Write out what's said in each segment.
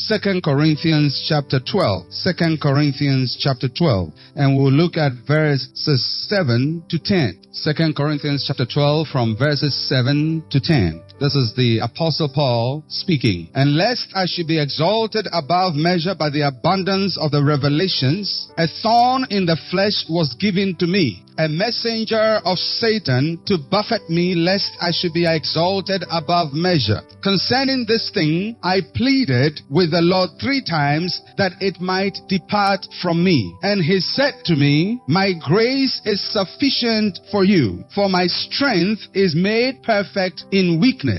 2 Corinthians chapter 12. 2 Corinthians chapter 12. And we'll look at verses 7 to 10. 2 Corinthians chapter 12 from verses 7 to 10. This is the Apostle Paul speaking. And lest I should be exalted above measure by the abundance of the revelations, a thorn in the flesh was given to me, a messenger of Satan to buffet me, lest I should be exalted above measure. Concerning this thing, I pleaded with the Lord 3 times that it might depart from me. And he said to me, my grace is sufficient for you, for my strength is made perfect in weakness.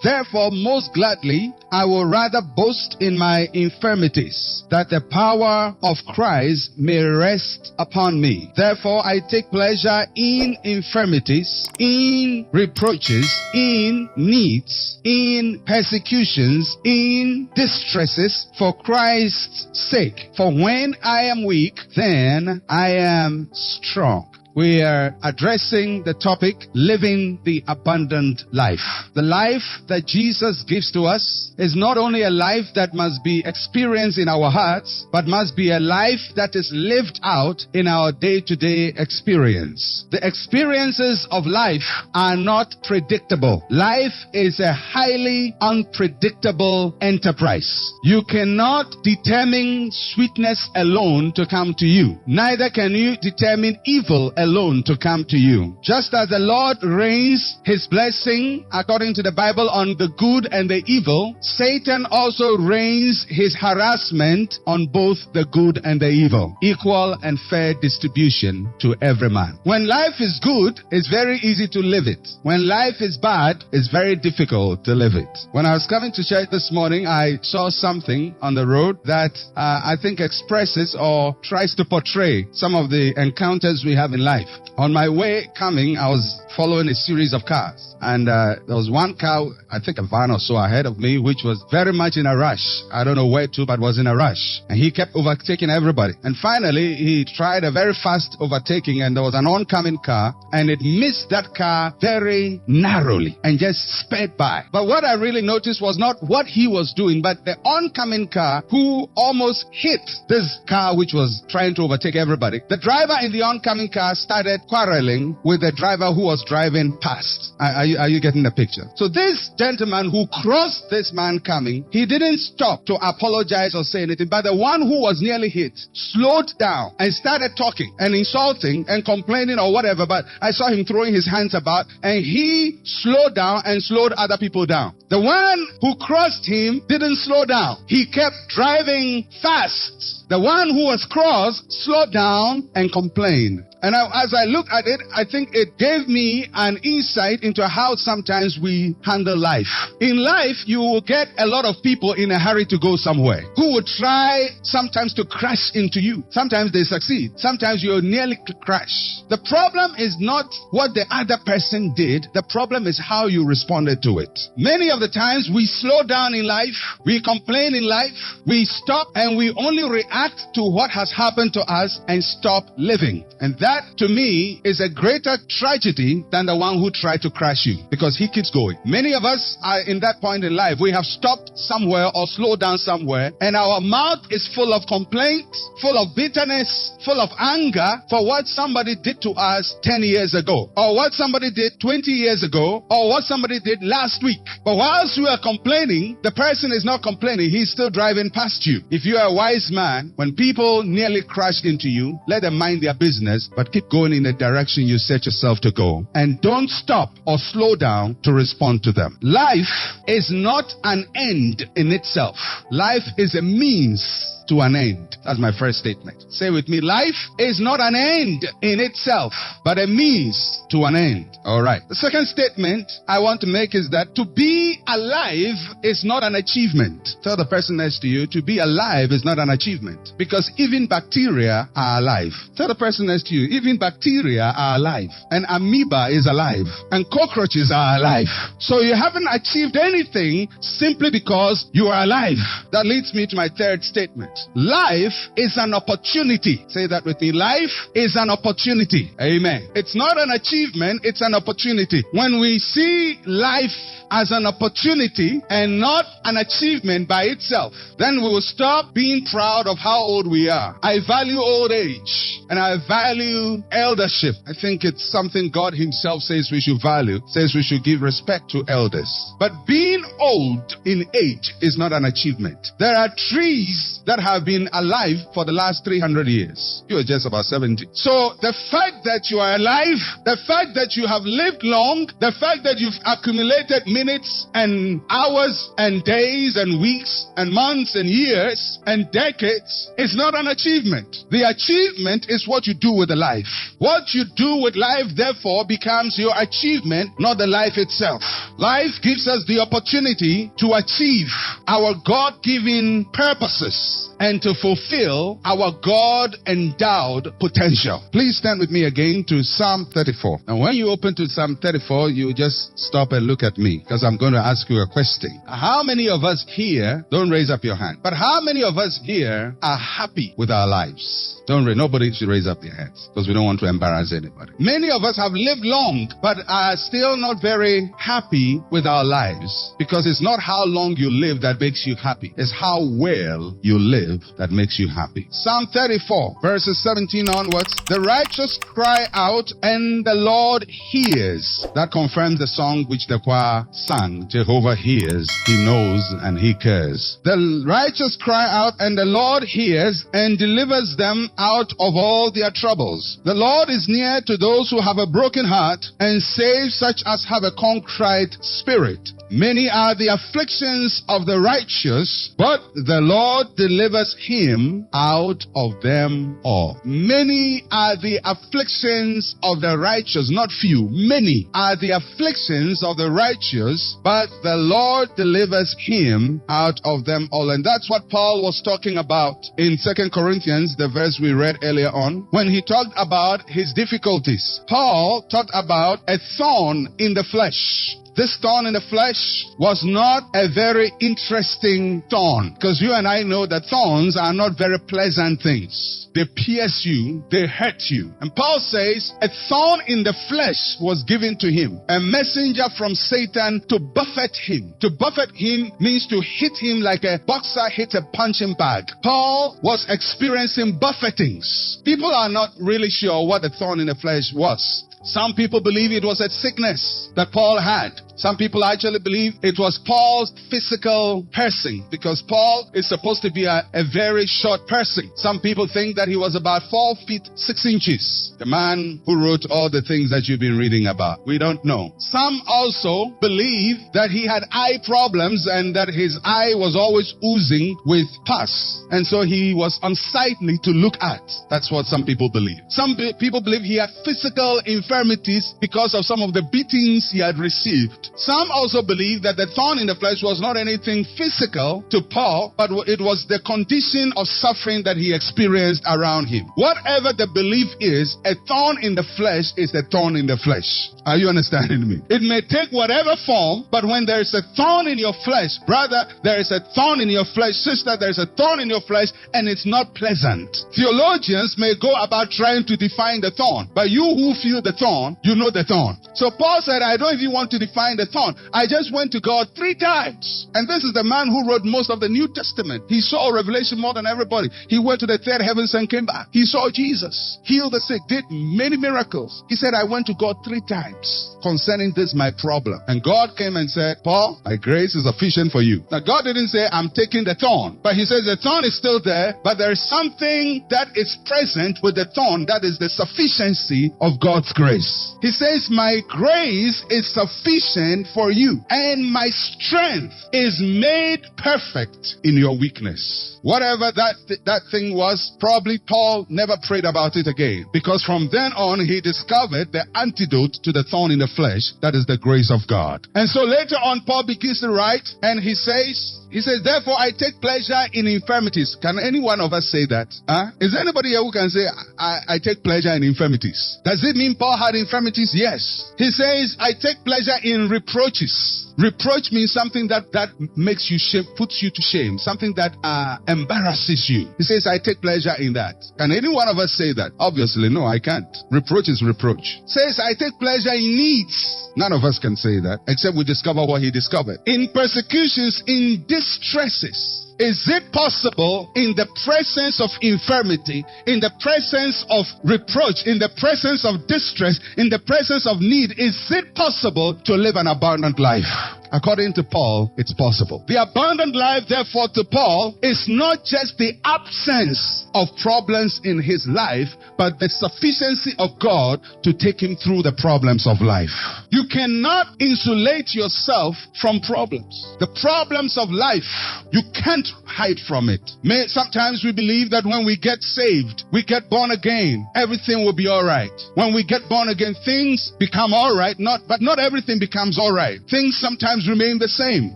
Therefore, most gladly, I will rather boast in my infirmities, that the power of Christ may rest upon me. Therefore, I take pleasure in infirmities, in reproaches, in needs, in persecutions, in distresses, for Christ's sake. For when I am weak, then I am strong. We are addressing the topic, living the abundant life. The life that Jesus gives to us is not only a life that must be experienced in our hearts, but must be a life that is lived out in our day-to-day experience. The experiences of life are not predictable. Life is a highly unpredictable enterprise. You cannot determine sweetness alone to come to you. Neither can you determine evil alone to come to you. Just as the Lord rains his blessing, according to the Bible, on the good and the evil, Satan also rains his harassment on both the good and the evil. Equal and fair distribution to every man. When life is good, it's very easy to live it. When life is bad, it's very difficult to live it. When I was coming to church this morning, I saw something on the road that I think expresses or tries to portray some of the encounters we have in life. On my way coming, I was following a series of cars. And there was one car, I think a van or so ahead of me, which was very much in a rush. I don't know where to, but was in a rush. And he kept overtaking everybody. And finally, he tried a very fast overtaking, and there was an oncoming car, and it missed that car very narrowly and just sped by. But what I really noticed was not what he was doing, but the oncoming car who almost hit this car which was trying to overtake everybody. The driver in the oncoming car started quarreling with the driver who was driving past. Are you getting the picture? So this gentleman who crossed this man coming, he didn't stop to apologize or say anything, but the one who was nearly hit slowed down and started talking and insulting and complaining or whatever, but I saw him throwing his hands about, and he slowed down and slowed other people down. The one who crossed him didn't slow down. He kept driving fast. The one who was crossed slowed down and complained. And as I looked at it, I think it gave me an insight into how sometimes we handle life. In life, you will get a lot of people in a hurry to go somewhere who will try sometimes to crash into you. Sometimes they succeed. Sometimes you'll nearly crash. The problem is not what the other person did. The problem is how you responded to it. Many of the times we slow down in life, we complain in life, we stop and we only react to what has happened to us and stop living. And that, to me, is a greater tragedy than the one who tried to crash you, because he keeps going. Many of us are in that point in life. We have stopped somewhere or slowed down somewhere, and our mouth is full of complaints, full of bitterness, full of anger for what somebody did to us 10 years ago, or what somebody did 20 years ago, or what somebody did last week. But whilst we are complaining, the person is not complaining. He's still driving past you. If you are a wise man, when people nearly crash into you, let them mind their business, but keep going in the direction you set yourself to go. And don't stop or slow down to respond to them. Life is not an end in itself. Life is a means to an end. That's my first statement. Say with me, life is not an end in itself, but a means to an end. All right. The second statement I want to make is that to be alive is not an achievement. Tell the person next to you, to be alive is not an achievement, because even bacteria are alive. Tell the person next to you, you, even bacteria are alive, and amoeba is alive, and cockroaches are alive. So you haven't achieved anything simply because you are alive. That leads me to my third statement. Life is an opportunity. Say that with me. Life is an opportunity. Amen. It's not an achievement, it's an opportunity. When we see life as an opportunity and not an achievement by itself, then we will stop being proud of how old we are. I value old age and I value eldership. I think it's something God himself says we should value, says we should give respect to elders. But being old in age is not an achievement. There are trees that have been alive for the last 300 years. You are just about 70. So the fact that you are alive, the fact that you have lived long, the fact that you've accumulated minutes and hours and days and weeks and months and years and decades is not an achievement. The achievement is what you do with the life. What you do with life, therefore, becomes your achievement, not the life itself. Life gives us the opportunity to achieve our God-given purposes and to fulfill our God-endowed potential. Please stand with me again to Psalm 34. And when you open to Psalm 34, you just stop and look at me, because I'm going to ask you a question. How many of us here, don't raise up your hand, but how many of us here are happy with our lives? Nobody should raise up their hands, because we don't want to embarrass anybody. Many of us have lived long, but are still not very happy with our lives, because it's not how long you live that makes you happy. It's how well you live that makes you happy. Psalm 34, verses 17 onwards. The righteous cry out, and the Lord hears. That confirms the song which the choir sang. Jehovah hears, he knows, and he cares. The righteous cry out, and the Lord hears, and delivers them out of all their troubles. The Lord is near to those who have a broken heart, and saves such as have a contrite spirit. Many are the afflictions of the righteous, but the Lord delivers him out of them all. Many are the afflictions of the righteous, not few. Many are the afflictions of the righteous, but the Lord delivers him out of them all. And that's what Paul was talking about in 2 Corinthians, the verse we read earlier on, when he talked about his difficulties. Paul talked about a thorn in the flesh. This thorn in the flesh was not a very interesting thorn, because you and I know that thorns are not very pleasant things. They pierce you, they hurt you. And Paul says a thorn in the flesh was given to him, a messenger from Satan to buffet him. To buffet him means to hit him like a boxer hits a punching bag. Paul was experiencing buffetings. People are not really sure what the thorn in the flesh was. Some people believe it was a sickness that Paul had. Some people actually believe it was Paul's physical piercing, because Paul is supposed to be a very short person. Some people think that he was about 4 feet 6 inches. The man who wrote all the things that you've been reading about. We don't know. Some also believe that he had eye problems and that his eye was always oozing with pus. And so he was unsightly to look at. That's what some people believe. Some people believe he had physical infirmities because of some of the beatings he had received. Some also believe that the thorn in the flesh was not anything physical to Paul, but it was the condition of suffering that he experienced around him. Whatever the belief is, a thorn in the flesh is a thorn in the flesh. Are you understanding me? It may take whatever form, but when there is a thorn in your flesh, brother, there is a thorn in your flesh, sister, there is a thorn in your flesh, and it's not pleasant. Theologians may go about trying to define the thorn, but you who feel the thorn, you know the thorn. So Paul said, I don't even want to define the thorn. I just went to God 3 times. And this is the man who wrote most of the New Testament. He saw Revelation more than everybody. He went to the third heavens and came back. He saw Jesus, healed the sick, did many miracles. He said, I went to God 3 times concerning this my problem. And God came and said, Paul, my grace is sufficient for you. Now God didn't say, I'm taking the thorn. But he says the thorn is still there, but there is something that is present with the thorn, that is the sufficiency of God's grace. He says, my grace is sufficient for you, and my strength is made perfect in your weakness. Whatever that thing was, probably Paul never prayed about it again, because from then on he discovered the antidote to the thorn in the flesh, that is the grace of God. And so later on Paul begins to write, and he says He says, therefore I take pleasure in infirmities. Can any one of us say that? Is there anybody here who can say, I take pleasure in infirmities? Does it mean Paul had infirmities? Yes. He says, I take pleasure in reproaches. Reproach means something that makes you shame, puts you to shame, something that embarrasses you. He says, I take pleasure in that. Can any one of us say that? Obviously, no, I can't. Reproach is reproach. Says, I take pleasure in needs. None of us can say that, except we discover what he discovered. In persecutions, in distresses. Is it possible in the presence of infirmity, in the presence of reproach, in the presence of distress, in the presence of need, is it possible to live an abundant life? According to Paul, it's possible. The abundant life, therefore, to Paul, is not just the absence of problems in his life, but the sufficiency of God to take him through the problems of life. You cannot insulate yourself from problems. The problems of life, you can't hide from it. Sometimes we believe that when we get saved, we get born again, everything will be all right. When we get born again, things become all right, but not everything becomes all right. Things sometimes remain the same.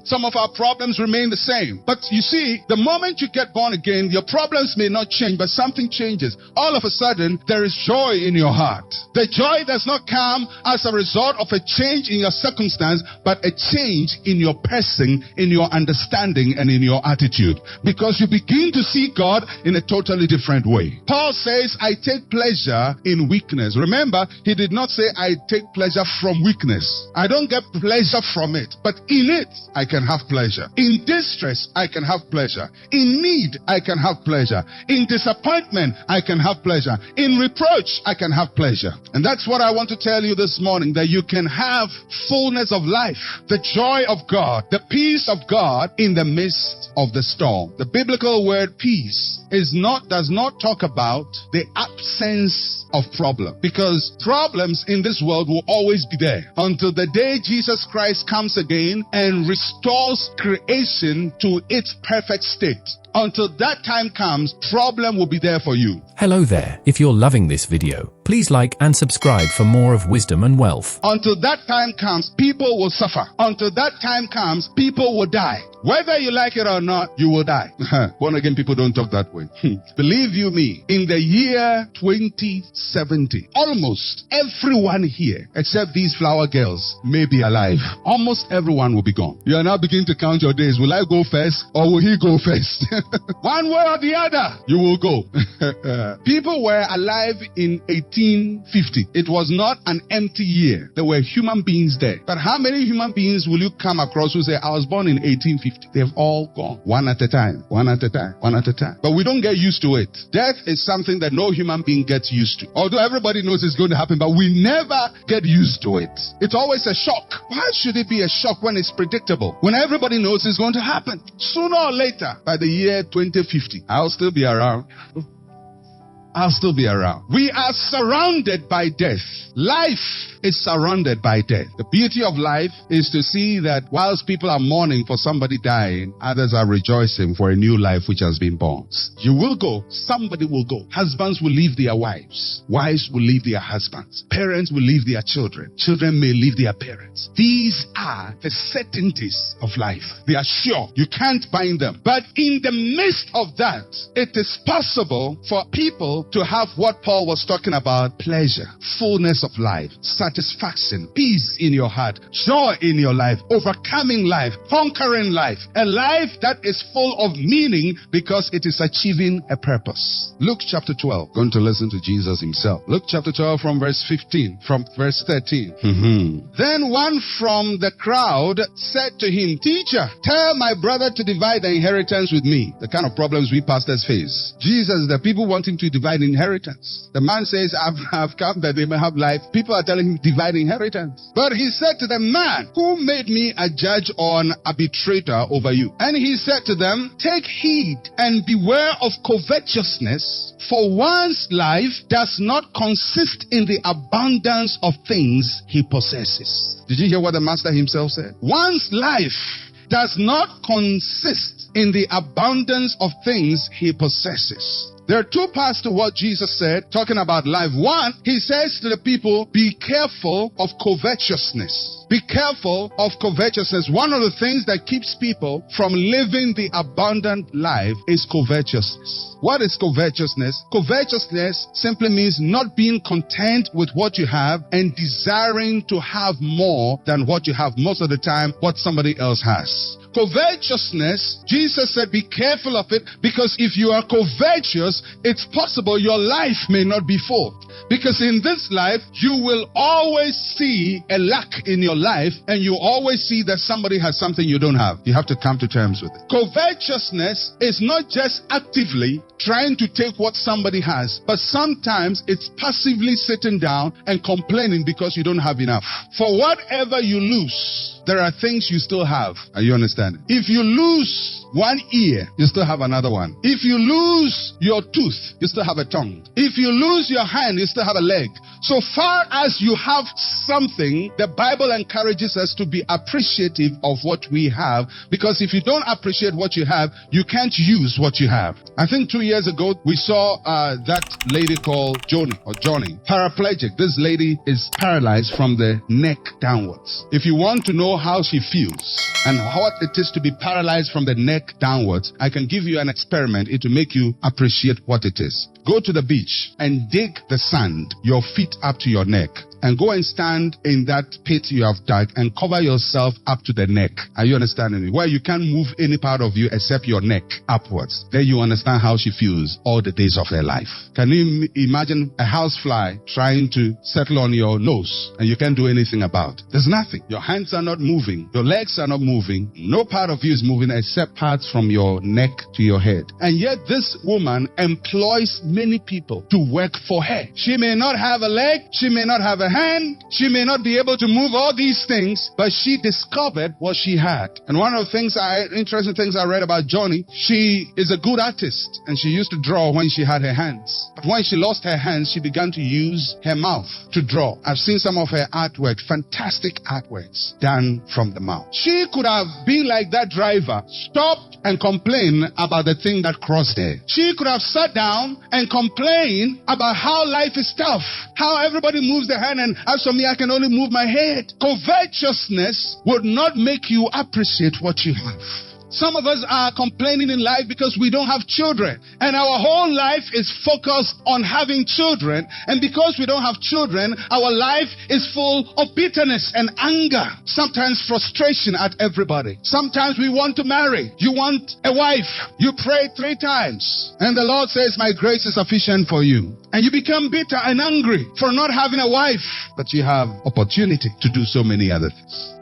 Some of our problems remain the same. But you see, the moment you get born again, your problems may not change, but something changes. All of a sudden, there is joy in your heart. The joy does not come as a result of a change in your circumstance, but a change in your person, in your understanding, and in your attitude. Because you begin to see God in a totally different way. Paul says, I take pleasure in weakness. Remember, he did not say, I take pleasure from weakness. I don't get pleasure from it, but in it, I can have pleasure. In distress, I can have pleasure. In need, I can have pleasure. In disappointment, I can have pleasure. In reproach, I can have pleasure. And that's what I want to tell you this morning, that you can have fullness of life, the joy of God, the peace of God in the midst of the storm. The biblical word peace does not talk about the absence of problem, because problems in this world will always be there until the day Jesus Christ comes again and restores creation to its perfect state. Until that time comes, problem will be there for you. Hello there. If you're loving this video, please like and subscribe for more of Wisdom and Wealth. Until that time comes, people will suffer. Until that time comes, people will die. Whether you like it or not, you will die. Born again people don't talk that way. Believe you me, in the year 2070, almost everyone here, except these flower girls, may be alive. Almost everyone will be gone. You are now beginning to count your days. Will I go first or will he go first? One way or the other, you will go. People were alive in 1850. It was not an empty year. There were human beings there. But how many human beings will you come across who say, I was born in 1850? They've all gone. One at a time. One at a time. One at a time. But we don't get used to it. Death is something that no human being gets used to. Although everybody knows it's going to happen, but we never get used to it. It's always a shock. Why should it be a shock when it's predictable? When everybody knows it's going to happen. Sooner or later, by the year 2050, I'll still be around. I'll still be around. We are surrounded by death. Life is surrounded by death. The beauty of life is to see that whilst people are mourning for somebody dying, others are rejoicing for a new life which has been born. You will go. Somebody will go. Husbands will leave their wives. Wives will leave their husbands. Parents will leave their children. Children may leave their parents. These are the certainties of life. They are sure. You can't bind them. But in the midst of that, it is possible for people to have what Paul was talking about: pleasure, fullness of life, satisfaction, peace in your heart, joy in your life, overcoming life, conquering life, a life that is full of meaning because it is achieving a purpose. Luke chapter 12, going to listen to Jesus himself. Luke chapter 12 from verse 15, from verse 13. Then one from the crowd said to him, Teacher, tell my brother to divide the inheritance with me. The kind of problems we pastors face. Jesus, the people want him to divide inheritance. The man says, I've come that they may have life. People are telling him, divide inheritance. But he said to the man, who made me a judge or an arbitrator over you? And he said to them, take heed and beware of covetousness, for one's life does not consist in the abundance of things he possesses. Did you hear what the master himself said? One's life does not consist in the abundance of things he possesses. There are two parts to what Jesus said, talking about life. One, he says to the people, be careful of covetousness. Be careful of covetousness. One of the things that keeps people from living the abundant life is covetousness. What is covetousness? Covetousness simply means not being content with what you have and desiring to have more than what you have, most of the time what somebody else has. Covetousness, Jesus said, be careful of it, because if you are covetous, it's possible your life may not be full. Because in this life, you will always see a lack in your life, and you always see that somebody has something you don't have. You have to come to terms with it. Covetousness is not just actively trying to take what somebody has, but sometimes it's passively sitting down and complaining because you don't have enough. For whatever you lose, there are things you still have. Are you understanding? If you lose one ear, you still have another one. If you lose your tooth, you still have a tongue. If you lose your hand, you still have a leg. So far as you have something, the Bible encourages us to be appreciative of what we have, because if you don't appreciate what you have, you can't use what you have. I think 2 years ago, we saw that lady called Johnny, paraplegic. This lady is paralyzed from the neck downwards. If you want to know how she feels and what it is to be paralyzed from the neck downwards, I can give you an experiment. It will make you appreciate what it is. Go to the beach and dig the sand, your feet up to your neck, and go and stand in that pit you have dug and cover yourself up to the neck. Are you understanding me? Where you can't move any part of you except your neck upwards. Then you understand how she feels all the days of her life. Can you imagine a housefly trying to settle on your nose and you can't do anything about it? There's nothing. Your hands are not moving. Your legs are not moving. No part of you is moving except parts from your neck to your head. And yet this woman employs many people to work for her. She may not have a leg. She may not have a hand. She may not be able to move all these things, but she discovered what she had. And one of the interesting things I read about Johnny, she is a good artist, and she used to draw when she had her hands. But when she lost her hands, she began to use her mouth to draw. I've seen some of her artwork, fantastic artworks done from the mouth. She could have been like that driver, stopped and complained about the thing that crossed her. She could have sat down and complained about how life is tough, how everybody moves their hand, and as for me, I can only move my head. Covetousness would not make you appreciate what you have. Some of us are complaining in life because we don't have children. And our whole life is focused on having children. And because we don't have children, our life is full of bitterness and anger. Sometimes frustration at everybody. Sometimes we want to marry. You want a wife. You pray 3 times. And the Lord says, my grace is sufficient for you. And you become bitter and angry for not having a wife. But you have opportunity to do so many other things.